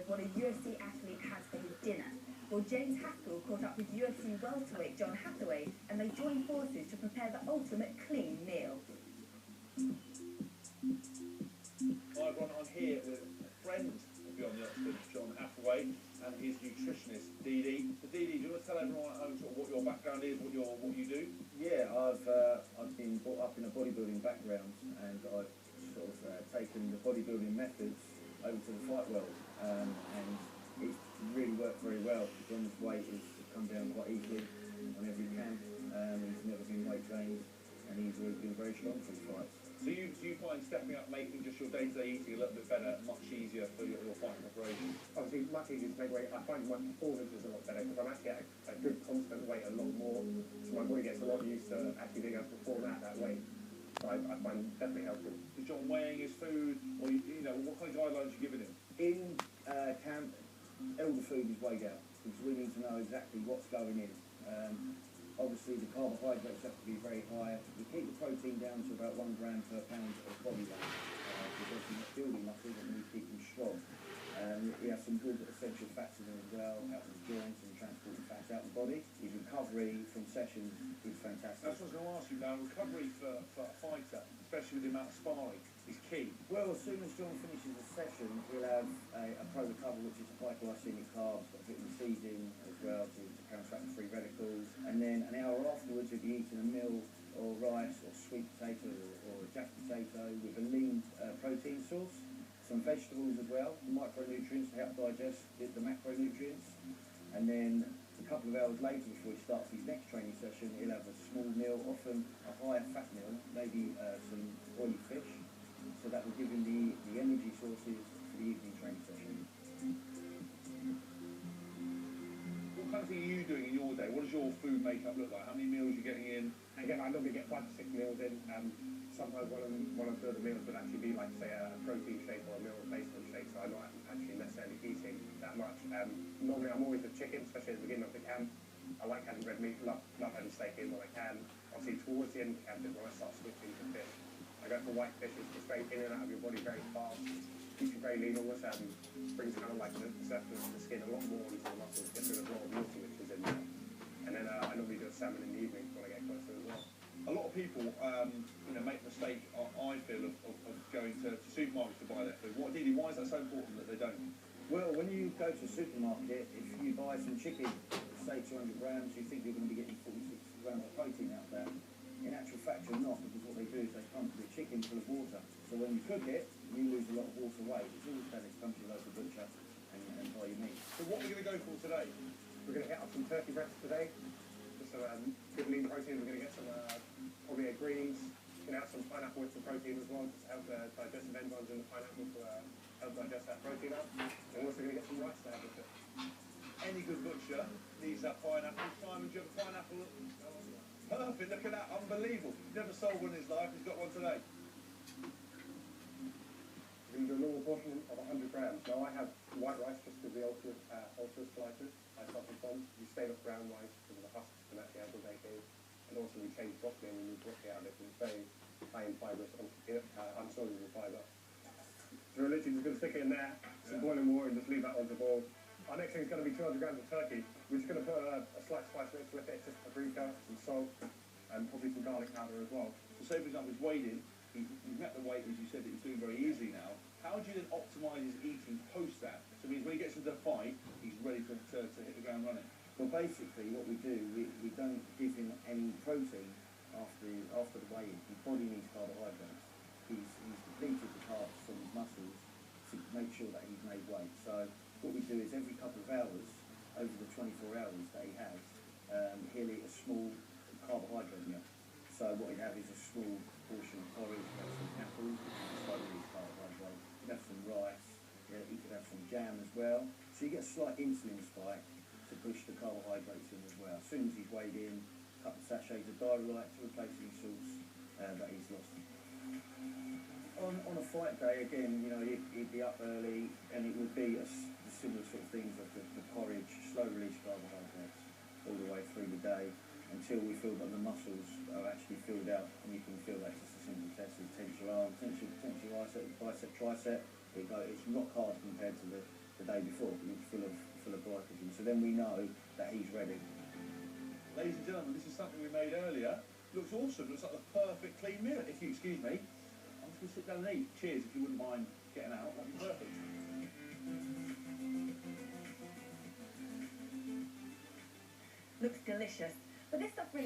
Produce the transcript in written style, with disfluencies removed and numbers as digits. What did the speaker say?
of what a UFC athlete has for his dinner. Well, James Haskell caught up with UFC welterweight John Hathaway, and they joined forces to prepare the ultimate clean meal. Hi everyone, I'm here with a friend of Beyond the Oxford, John Hathaway, and his nutritionist, Dede. So Dede, do you want to tell everyone at home sort of what your background is, what you do? Yeah, I've been brought up in a bodybuilding background, and I've sort of taken the bodybuilding methods over to the fight world, and it's really worked very well. John's weight has come down quite easily whenever he can. He's never been weight trained, and he's always been very strong for his fights. So do you find stepping up making just your day-to-day eating a little bit better, much easier for your fight preparation? Obviously, much easier to make weight. I find my performance is a lot better because I'm actually at a good constant weight a lot more. So my body gets a lot used to actually being able to perform at that weight. So I find it definitely helpful. Is John weighing his food, or you know, what kind of guidelines are you giving him? In camp, all the food is weighed out because we need to know exactly what's going in. Obviously, the carbohydrates have to be very high. We keep the protein down to about 1 gram per pound of body weight because we're not building muscles and we keep them strong. We have some good essential fats in there as well, out of the joints and transporting fats out of the body. His recovery from sessions is fantastic. That's what I was going to ask you now. Recovery for a fighter, especially with the amount of sparring, is key. Well, as soon as John finishes a session, he'll have a pro-recover, which is high glycemic carbs, got vitamin C's in as well to counteract the free radicals. And then an hour afterwards, he'll be eating a meal or rice or sweet potato or a jack potato with a lean protein source. Some vegetables as well, micronutrients to help digest the macronutrients. And then a couple of hours later, before he starts his next training session, he'll have a small meal, often a higher fat meal, maybe some oily fish. So that will give him the energy sources for the evening training session. What kind of thing are you doing in your day? What does your food makeup look like? How many meals are you getting in? Again, I normally get 5 to 6 meals in. Sometimes one or two of the meals would actually be like, say, a protein shake or a meal replacement shake, so I'm not actually necessarily eating that much. Normally I'm always with chicken, especially at the beginning of the camp. I like having red meat, love having steak in when I can. Obviously towards the end of the camp is when I start switching to fish. I go for white fish, it's straight in and out of your body very fast. Keeps you very lean almost, brings kind of like the surface of the skin a lot more into the muscles, gets rid of a lot of water which is in there. And then I normally do a salmon in the evening when I get closer as well. A lot of people, make the mistake, I feel, of going to supermarkets to buy their food. Why is that so important that they don't? Well, when you go to a supermarket, if you buy some chicken, say 200 grams, you think you're going to be getting 46 grams of protein out there. In actual fact, you're not, because what they do is they pump the chicken full of water. So when you cook it, you lose a lot of water weight. It's always better to come to your local butcher and buy your meat. So what are we going to go for today? We're going to get up some turkey breasts today. Just some good lean protein. We're going to get some probably greens. We're going to have some pineapple with some protein as well, just to help the digestive enzymes in the pineapple to help digest that protein up. And we're also going to get some rice to have with it. Any good butcher needs that pineapple. Simon, do you have a pineapple? Perfect, look at that, unbelievable. He's never sold one in his life, he's got one today. We're going to do a normal portion of 100 grams. Now I have white rice just because the ulcerative colitis I suffer from. You stay with brown rice because of the husks and actually aggregating. And also we change broccoli and we move broccoli out of it. It's very high in fibre, unsoluble fibre. So we're literally just going to stick it in there, some boiling water and just leave that on to boil. Our next thing is going to be 200 grams of turkey. We're just going to put a slight spice mix with it, just paprika, some salt, and probably some garlic powder as well. So say for example he's weighed in, he's met the weight as you said that he's doing very easily now. How do you then optimise his eating post that? So it means when he gets into the fight, he's ready to hit the ground running. Well, basically what we do, we don't give him any protein after the weigh-in. His body needs carbohydrates. He's depleted the carbs from his muscles to make sure that he's made weight. So what we do is every couple of hours, over the 24 hours that he has, he'll eat a small carbohydrate meal. So what he'd have is a small portion of porridge, he'd have some apples, which is slowly carbohydrate, he'd have some rice, he could have some jam as well. So you get a slight insulin spike to push the carbohydrates in as well. As soon as he's weighed in, a couple of sachets of diarrhea to replace any salts that he's lost. On a fight day, again, he'd be up early, and it would be a similar sort of things like the porridge, slow release carbohydrates all the way through the day until we feel that the muscles are actually filled out, and you can feel that it's just a simple test of tense your arm, tense your bicep, tricep. It's rock hard compared to the the day before, and it's full of glycogen. So then we know that he's ready. Ladies and gentlemen, this is something we made earlier. Looks awesome. Looks like the perfect clean meal. If you excuse me, I'm just going to sit down and eat. Cheers, if you wouldn't mind getting out. That'd be perfect. Looks delicious. But this stuff really